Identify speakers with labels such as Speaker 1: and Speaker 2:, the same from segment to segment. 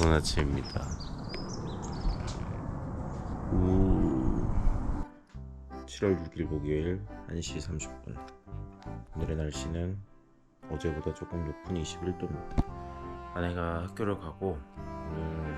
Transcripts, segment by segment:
Speaker 1: 좋은 아침입니다. 7월 6일 목요일 1시 30분. 오늘의 날씨는 어제보다 조금 높은 21도입니다. 아내가 학교를 가고 오늘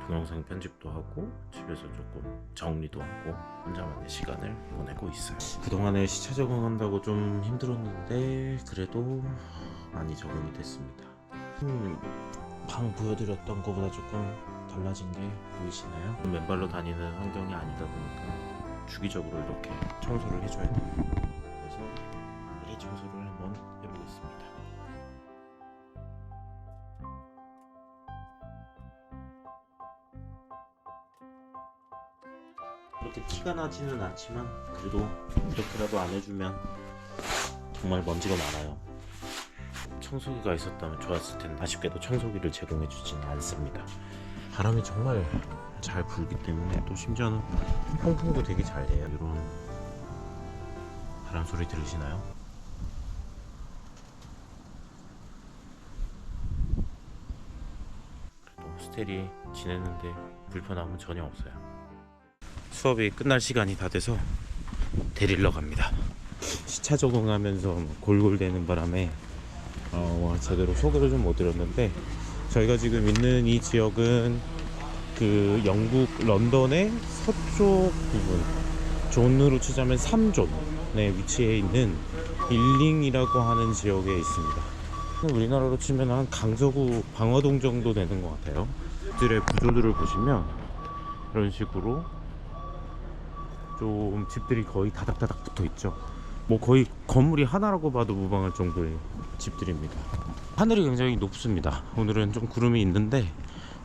Speaker 1: 동영상 편집도 하고 집에서 조금 정리도 하고 혼자만의 시간을 보내고 있어요. 그동안에 시차 적응한다고 좀 힘들었는데 그래도 많이 적응이 됐습니다. 방 보여드렸던 것보다 조금 달라진 게 보이시나요? 맨발로 다니는 환경이 아니다 보니까 주기적으로 이렇게 청소를 해줘야 돼요. 그래서 이 청소를 한번 해보겠습니다. 그렇게 티가 나지는 않지만 그래도 이렇게라도 안 해주면 정말 먼지가 많아요. 청소기가 있었다면 좋았을 텐데 아쉽게도 청소기를 제공해주지는 않습니다. 바람이 정말 잘 불기 때문에 또 심지어는 통풍도 되게 잘 돼요. 이런 바람 소리 들으시나요? 그래도 호스텔이 지냈는데 불편함은 전혀 없어요. 수업이 끝날 시간이 다 돼서 데리러 갑니다. 시차 적응하면서 골골대는 바람에 제대로 소개를 좀 못 드렸는데 저희가 지금 있는 이 지역은 그 영국 런던의 서쪽 부분 존으로 치자면 3존에 위치해 있는 일링이라고 하는 지역에 있습니다. 우리나라로 치면 한 강서구 방화동 정도 되는 것 같아요. 집들의 구조들을 보시면 이런 식으로 좀 집들이 거의 다닥다닥 붙어 있죠. 뭐 거의 건물이 하나라고 봐도 무방할 정도의 집들입니다. 하늘이 굉장히 높습니다. 오늘은 좀 구름이 있는데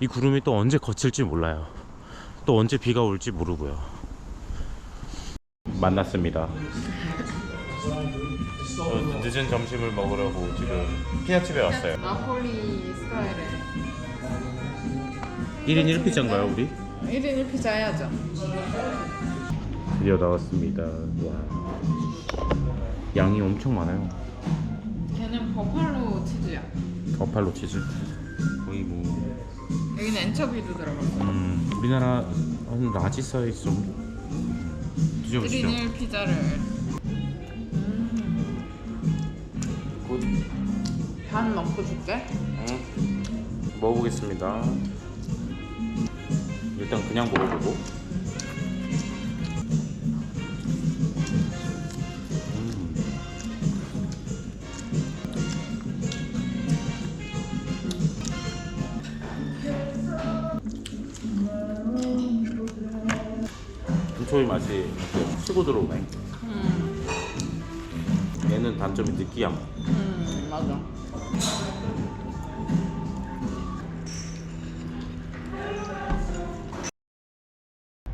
Speaker 1: 이 구름이 또 언제 거칠지 몰라요. 또 언제 비가 올지 모르고요. 만났습니다. 늦은 점심을 먹으려고 지금 피자집에 왔어요.
Speaker 2: 나폴리 스타일의
Speaker 1: 1인 1피자인가요 우리?
Speaker 2: 1인 1피자 해야죠.
Speaker 1: 드디어 나왔습니다. 와. 양이 엄청 많아요.
Speaker 2: 걔는 버팔로 치즈야.
Speaker 1: 버팔로 치즈. 거의 뭐
Speaker 2: 여기는 엔초비도 들어갔어.
Speaker 1: 우리나라 한 라지 사이즈 정도. 드셔보시죠.
Speaker 2: 1인 1피자를 반 먹고 줄게.
Speaker 1: 먹어보겠습니다. 일단 그냥 먹어보고. 안초이 맛이 이렇게 치고 들어오네. 얘는 단점이 느끼함.
Speaker 2: 맞아.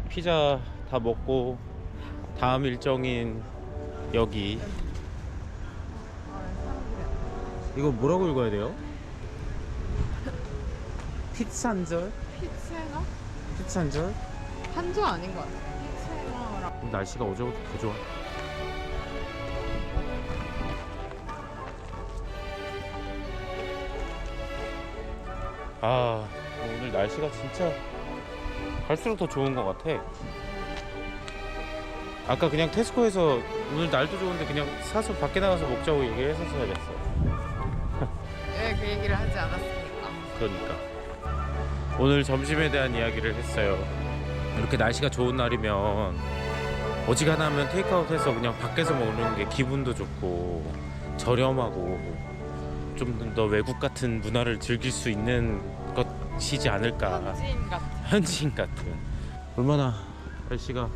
Speaker 1: 피자 다 먹고 다음 일정인 여기. 이거 뭐라고 읽어야 돼요? 피찬절?
Speaker 2: 피체가?
Speaker 1: 피찬절?
Speaker 2: 한조 아닌 것 같아. 피체가랑
Speaker 1: 날씨가 어제보다 더 좋아. 오늘 날씨가 진짜 갈수록 더 좋은 것 같아. 아까 그냥 테스코에서 오늘 날도 좋은데 그냥 사서 밖에 나가서 먹자고 얘기를 했었어야 됐어.
Speaker 2: 왜 그 얘기를 하지 않았습니까?
Speaker 1: 그러니까 오늘 점심에 대한 이야기를 했어요. 이렇게 날씨가 좋은 날이면 어지간하면 테이크아웃해서 그냥 밖에서 먹는 게 기분도 좋고 저렴하고 좀 더 외국 같은 문화를 즐길 수 있는 것이지 않을까.
Speaker 2: 현지인 같아.
Speaker 1: 현지인 같은. 얼마나 날씨가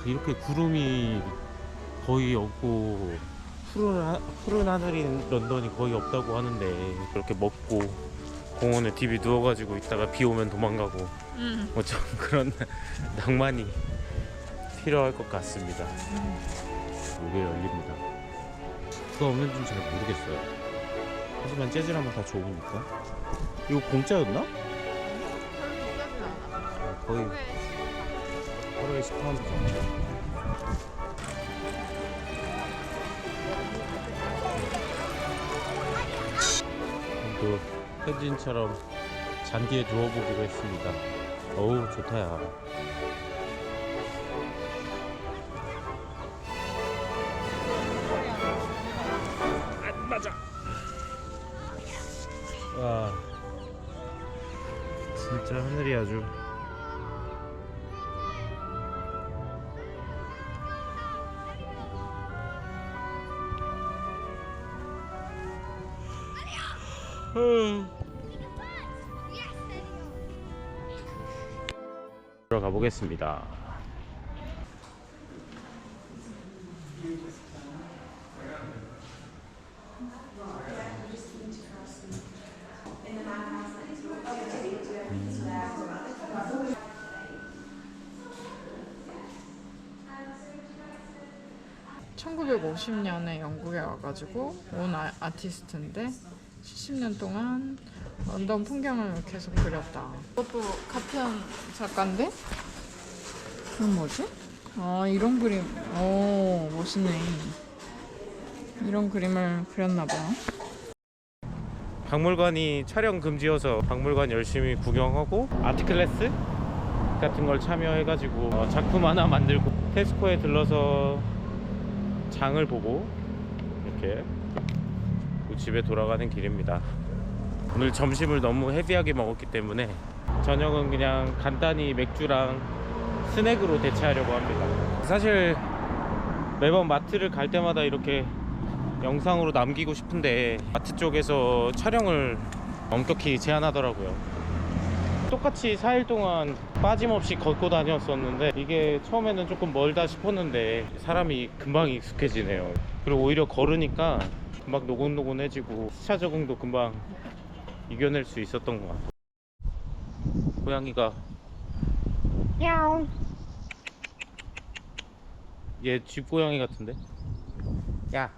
Speaker 1: 이렇게 구름이 거의 없고 푸른 하늘인 런던이 거의 없다고 하는데 이렇게 먹고 공원에 TV 누워가지고 있다가 비 오면 도망가고 뭐 좀 그런 낭만이 필요할 것 같습니다. 이게 열립니다. 그거 없는지는 잘 모르겠어요. 하지만 재즈라면 다 좋으니까. 이거 공짜였나?
Speaker 2: 별로 비싸진 않아.
Speaker 1: 거의 하루에 10파운드 정도. 또 현지인처럼 잔디에 누워보기로 했습니다. 어우 좋다 야. 안 맞아. 와 진짜 하늘이 아주 들어가 보겠습니다.
Speaker 2: 음. 1950년에 영국에 와가지고 온 아티스트인데 70년 동안 런던 풍경을 계속 그렸다. 이것도 같은 작가인데? 그건 뭐지? 아 이런 그림, 오 멋있네. 이런 그림을 그렸나봐.
Speaker 1: 박물관이 촬영 금지여서 박물관 열심히 구경하고 아트 클래스 같은 걸 참여해가지고 작품 하나 만들고 테스코에 들러서 장을 보고 이렇게 집에 돌아가는 길입니다. 오늘 점심을 너무 헤비하게 먹었기 때문에 저녁은 그냥 간단히 맥주랑 스낵으로 대체하려고 합니다. 사실 매번 마트를 갈 때마다 이렇게 영상으로 남기고 싶은데 마트 쪽에서 촬영을 엄격히 제한하더라고요. 똑같이 4일 동안 빠짐없이 걷고 다녔었는데 이게 처음에는 조금 멀다 싶었는데 사람이 금방 익숙해지네요. 그리고 오히려 걸으니까 금방 노곤노곤해지고 시차 적응도 금방 이겨낼 수 있었던 것 같아요. 고양이가 야옹. 얘 집고양이 같은데? 야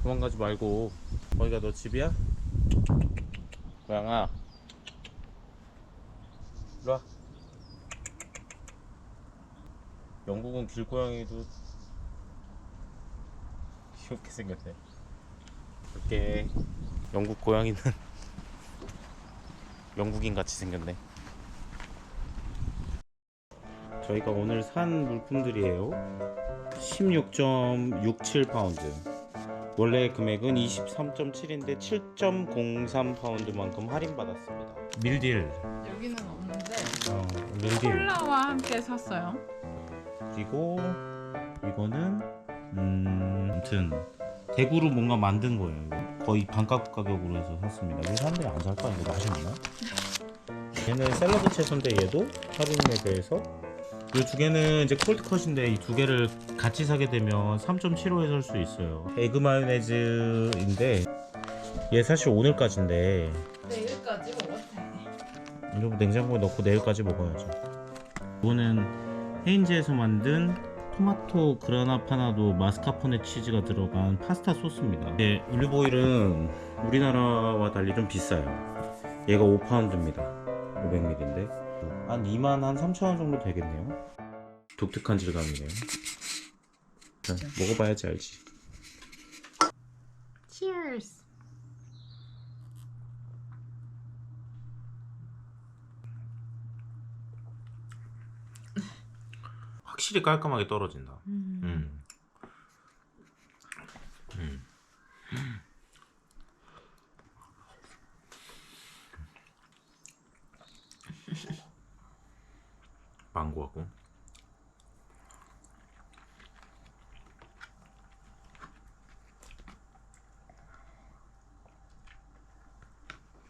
Speaker 1: 도망가지 말고. 거기가 너 집이야? 고양아 이리와. 영국은 길고양이도 귀엽게 생겼네. 이렇게 영국 고양이는 영국인 같이 생겼네. 저희가 오늘 산 물품들이에요. 16.67파운드. 원래 금액은 23.7인데 7.03파운드만큼 할인받았습니다. 밀딜.
Speaker 2: 여기는 없는데
Speaker 1: 밀딜.
Speaker 2: 콜라와 함께 샀어요.
Speaker 1: 그리고 이거는 아무튼 대구로 뭔가 만든 거예요. 이거. 거의 반값 가격으로 해서 샀습니다. 왜 사람들이 안 살까? 이거 맛있나? 얘는 샐러드 채소인데 얘도 할인에 대해서 이 두 개는 이제 콜드컷인데 이 두 개를 같이 사게 되면 3.75에 살 수 있어요. 에그 마요네즈인데 얘 사실 오늘까지인데
Speaker 2: 내일까지 먹었대.
Speaker 1: 이거 냉장고에 넣고 내일까지 먹어야죠. 이거는 헤인즈에서 만든 토마토 그라나파나도 마스카포네 치즈가 들어간 파스타 소스입니다. 올리브오일은 우리나라와 달리 좀 비싸요. 얘가 5파운드입니다. 500ml인데 한 23,000원 정도 되겠네요. 독특한 질감이네요. 먹어봐야지 알지.
Speaker 2: Cheers.
Speaker 1: 확실히 깔끔하게 떨어진다. 망고하고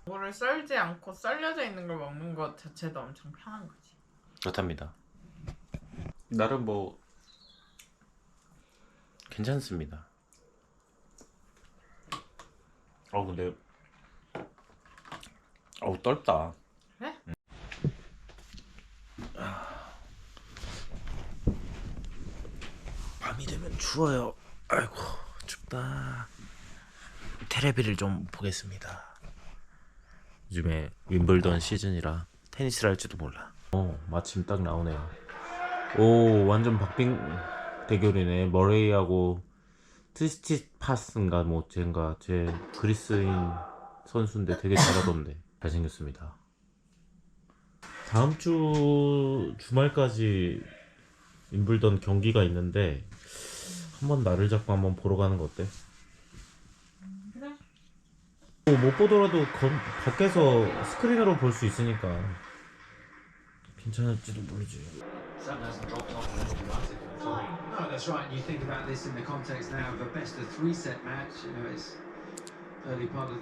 Speaker 2: 뭐를 썰지 않고 썰려져 있는 걸 먹는 것 자체도 엄청 편한 거지.
Speaker 1: 그렇답니다. 나름 뭐 괜찮습니다. 근데 떫다.
Speaker 2: 그래?
Speaker 1: 밤이 되면 추워요. 아이고 춥다. 테레비를 좀 보겠습니다. 요즘에 윈블던 시즌이라 테니스를 할지도 몰라. 마침 딱 나오네요. 오 완전 박빙 대결이네. 머레이하고 트시치파스인가 뭐 쟤인가 쟤 그리스인 선수인데 되게 잘하던데. 잘생겼습니다. 다음 주 주말까지 윈블던 경기가 있는데 한번 날을 잡고 한번 보러 가는 거 어때?
Speaker 2: 그래.
Speaker 1: 못 보더라도 밖에서 스크린으로 볼 수 있으니까 괜찮을지도 모르지.
Speaker 3: Sam hasn't dropped off an automatic. No, that's right. You think about this in the context now of a best of 3 set match. You know, it's early part of the